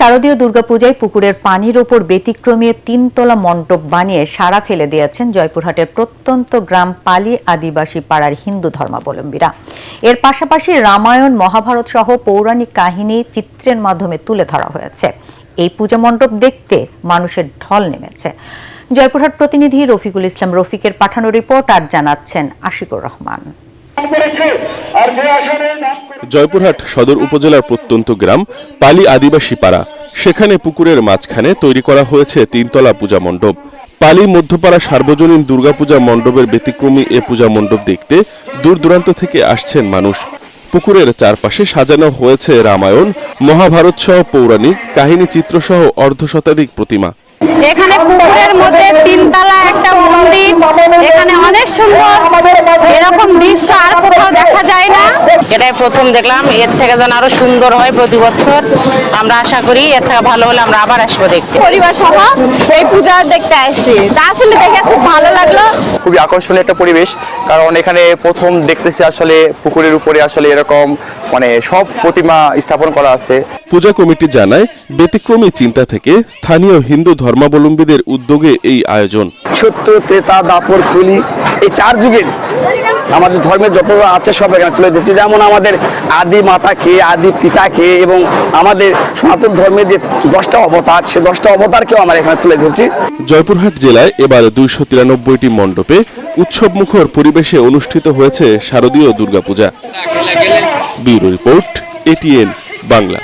শারদীয় দুর্গাপূজায় পুকুরের পানির ওপর ব্যতিক্রমী 3 তলা মণ্ডপ বানিয়ে সাড়া ফেলে দিয়েছেন জয়পুরহাটের প্রত্যন্ত গ্রাম পালি আদিবাসী পাড়ার হিন্দু ধর্মাবলম্বীরা। এর পাশাপাশি রামায়ণ, মহাভারত সহ পৌরাণিক কাহিনী চিত্রের মাধ্যমে তুলে ধরা হয়েছে। এই পূজা মণ্ডপ দেখতে মানুষের ঢল নেমেছে। জয়পুরহাট প্রতিনিধি রফিকুল ইসলাম রফিকের পাঠানো রিপোর্ট আর জানাচ্ছেন আশিকুর রহমান। জয়পুরহাট সদর উপজেলার প্রত্যন্ত গ্রাম পালি আদিবাসী পাড়া, সেখানে পুকুরের মাঝখানে তৈরি করা হয়েছে 3 তলা পূজা মণ্ডপ। পালি মধ্যপাড়া সার্বজনীন দুর্গাপূজা মণ্ডপের ব্যতিক্রমী এ পূজা মণ্ডপ দেখতে দূর দূরান্ত থেকে আসছেন মানুষ। পুকুরের চারপাশে সাজানো হয়েছে রামায়ণ, মহাভারত সহ পৌরাণিক কাহিনী চিত্রসহ অর্ধশতাধিক প্রতিমা। এখানে পুকুরের মধ্যে 3 তলা একটা মন্দির, এখানে অনেক সুন্দর, এরকম দৃশ্য আর কোথাও দেখা যায় না। এটাই প্রথম দেখলাম, এর থেকে যেন আরো সুন্দর হয় প্রতি বছর। আমরা আশা করি এর থেকে ভালো হলে আমরা আবার আসবো দেখতে। পরিবার সহ এই পূজা দেখতে আসছি, তা আসলে দেখে খুব ভালো লাগলো। খুবই আকর্ষণীয় একটা পরিবেশ, কারণ এখানে প্রথম দেখতেছি আসলে পুকুরের উপরে আসলে এরকম সব প্রতিমা স্থাপন করা আছে। পূজা কমিটি জানায়, ব্যতিক্রমী চিন্তা থেকে স্থানীয় হিন্দু ধর্মাবলম্বীদের উদ্যোগে এই আয়োজন। সত্য, ত্রেতা, দাপর, কলি, এই 4 যুগের আমাদের ধর্মের যত আছে সব এখানে তুলে দিচ্ছি। যেমন আমাদের আদি মাতা কে, আদি পিতা কে, এবং আমাদের সনাতন ধর্মের যে 10টা অবতার, সে 10টা অবতারকেও আমরা এখানে তুলে ধরছি। জয়পুরহাট জেলায় এবার 293টি মণ্ডপে উৎসবমুখর পরিবেশে অনুষ্ঠিত হয়েছে শারদীয় Durga Puja. Bureau report, ATN Bangla.